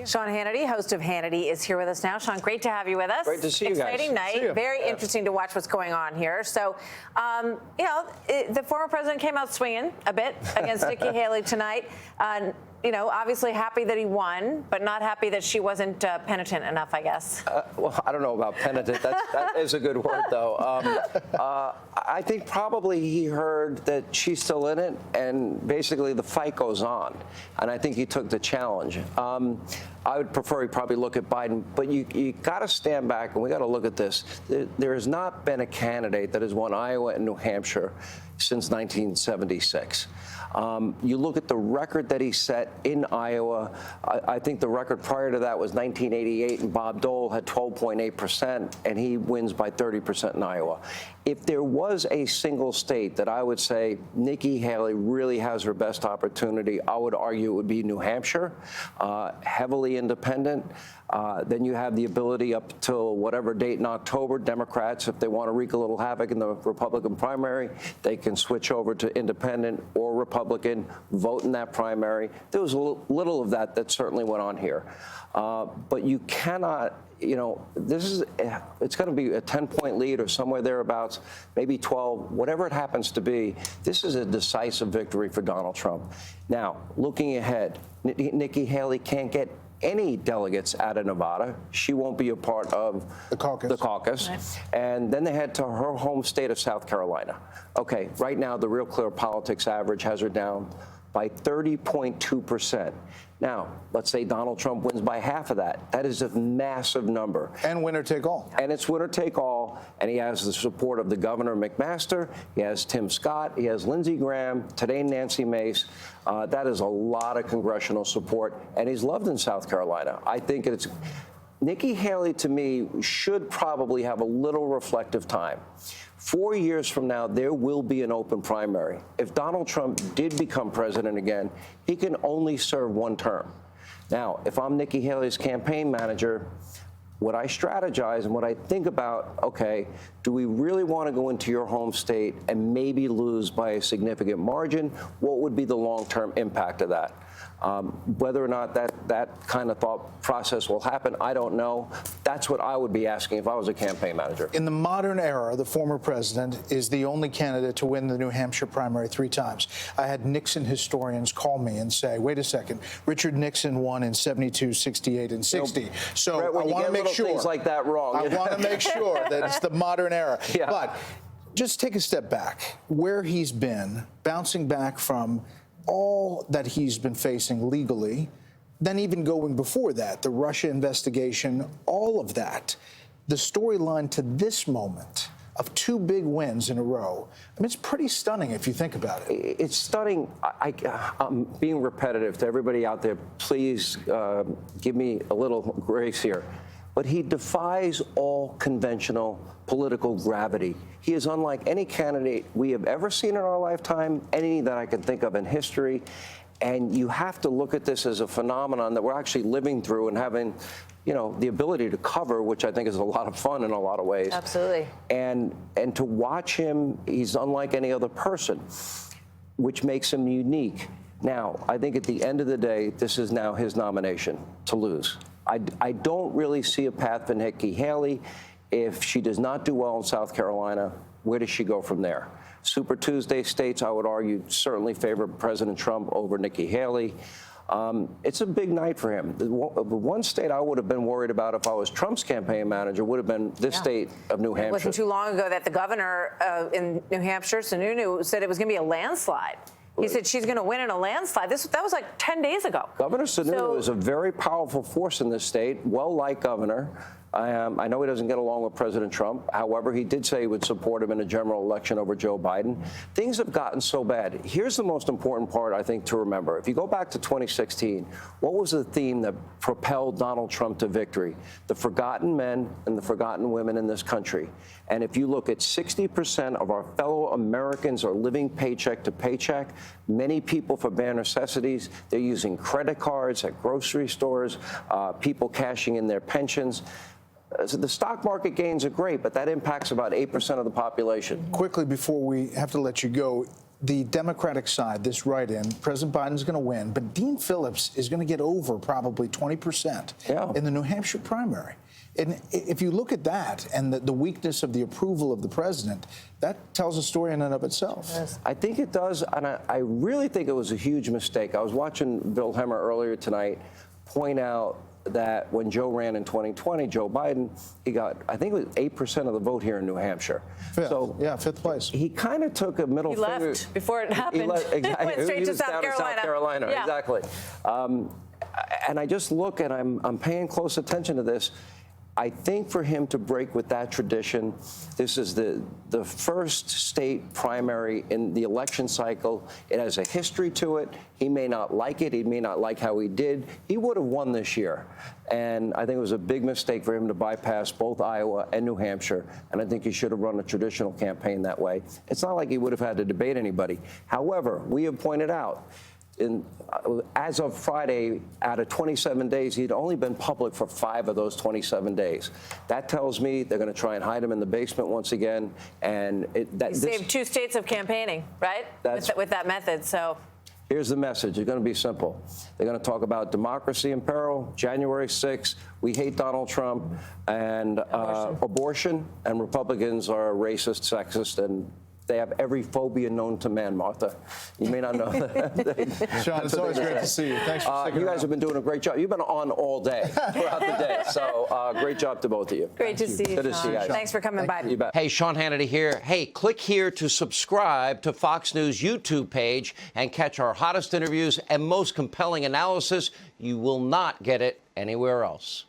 Sean Hannity, host of Hannity, is here with us now. Sean, great to have you with us. Great to see you guys. Exciting night. Very interesting to watch what's going on here. So, the former president came out swinging a bit against Nikki Haley tonight. Obviously happy that he won, but not happy that she wasn't penitent enough, I guess. Well, I don't know about penitent. That is a good word, though. I think probably he heard that she's still in it, and basically the fight goes on. And I think he took the challenge. I would prefer he probably look at Biden, but you got to stand back, and we got to look at this. There has not been a candidate that has won Iowa and New Hampshire since 1976. You look at the record that he set in Iowa. I think the record prior to that was 1988, and Bob Dole had 12.8%, and he wins by 30% in Iowa. If there was a single state that I would say Nikki Haley really has her best opportunity, I would argue it would be New Hampshire, heavily independent. Then you have the ability up till whatever date in October, Democrats, if they want to wreak a little havoc in the Republican primary, they can switch over to independent or Republican, vote in that primary. There was a little of that certainly went on here. But you cannot, it's going to be a 10-point lead or somewhere thereabouts, maybe 12, whatever it happens to be. This is a decisive victory for Donald Trump. Now, looking ahead, Nikki Haley can't get any delegates out of Nevada. She won't be a part of the caucus. Nice. And then they head to her home state of South Carolina. Okay, right now the Real Clear Politics average has her down by 30.2%. Now, let's say Donald Trump wins by half of that. That is a massive number. And winner take all. And it's winner take all. And he has the support of the governor, McMaster. He has Tim Scott. He has Lindsey Graham. Today, Nancy Mace. That is a lot of congressional support. And he's loved in South Carolina. I think it's Nikki Haley, to me, should probably have a little reflective time. 4 years from now, there will be an open primary. If Donald Trump did become president again, he can only serve one term. Now, if I'm Nikki Haley's campaign manager, what I strategize and what I think about, okay, do we really want to go into your home state and maybe lose by a significant margin? What would be the long-term impact of that? Whether or not that kind of thought process will happen, I don't know. That's what I would be asking if I was a campaign manager. In the modern era, the former president is the only candidate to win the New Hampshire primary 3 times. I had Nixon historians call me and say, wait a second, Richard Nixon won in 72, 68, and 60. So Brett, I want to make sure things like that wrong. I want to make sure that it's the modern era. Yeah. But just take a step back. Where he's been, bouncing back from all that he's been facing legally, then even going before that, the Russia investigation, all of that, the storyline to this moment of 2 big wins in a row, I mean, it's pretty stunning if you think about it. It's stunning. I'm being repetitive to everybody out there. Please give me a little grace here. But he defies all conventional political gravity. He is unlike any candidate we have ever seen in our lifetime, any that I can think of in history. And you have to look at this as a phenomenon that we're actually living through and having, the ability to cover, which I think is a lot of fun in a lot of ways. Absolutely. And to watch him, he's unlike any other person, which makes him unique. Now, I think at the end of the day, this is now his nomination to lose. I don't really see a path for Nikki Haley. If she does not do well in South Carolina, where does she go from there? Super Tuesday states, I would argue, certainly favor President Trump over Nikki Haley. It's a big night for him. The one state I would have been worried about if I was Trump's campaign manager would have been this state of New Hampshire. It wasn't too long ago that the governor in New Hampshire, Sununu, said it was going to be a landslide. He said she's going to win in a landslide. That was like 10 days ago. Governor Sununu is a very powerful force in this state, well-liked governor. I know he doesn't get along with President Trump. However, he did say he would support him in a general election over Joe Biden. Things have gotten so bad. Here's the most important part, I think, to remember. If you go back to 2016, what was the theme that propelled Donald Trump to victory? The forgotten men and the forgotten women in this country. And if you look at 60% of our fellow Americans are living paycheck to paycheck, many people for bare necessities. They're using credit cards at grocery stores, people cashing in their pensions. So the stock market gains are great, but that impacts about 8% of the population. Quickly, before we have to let you go, the Democratic side, this write-in, President Biden's going to win, but Dean Phillips is going to get over probably 20% in the New Hampshire primary. And if you look at that and the weakness of the approval of the president, that tells a story in and of itself. Yes. I think it does, and I really think it was a huge mistake. I was watching Bill Hemmer earlier tonight point out that when Joe ran in 2020, Joe Biden, he got, I think it was 8% of the vote here in New Hampshire. Fifth place. He kind of took a middle finger. He left before it happened. Exactly. Went straight to South Carolina. Yeah. Exactly. And I just look and I'm paying close attention to this. I think for him to break with that tradition, this is the first state primary in the election cycle. It has a history to it. He may not like it. He may not like how he did. He would have won this year. And I think it was a big mistake for him to bypass both Iowa and New Hampshire. And I think he should have run a traditional campaign that way. It's not like he would have had to debate anybody. However, we have pointed out, as of Friday, out of 27 days, he'd only been public for 5 of those 27 days. That tells me they're going to try and hide him in the basement once again. And he saved 2 states of campaigning, right? With that method. So here's the message. It's going to be simple. They're going to talk about democracy in peril, January 6th. We hate Donald Trump, and abortion, and Republicans are racist, sexist, and they have every phobia known to man, Martha. You may not know that. Sean, it's always great to see you. Thanks for sticking You guys around. have been doing a great job. You've been on all day, throughout the day. So great job to both of you. great to see you, Good to Sean. see you guys. Thanks for coming by. You bet. Hey, Sean Hannity here. Hey, click here to subscribe to Fox News YouTube page and catch our hottest interviews and most compelling analysis. You will not get it anywhere else.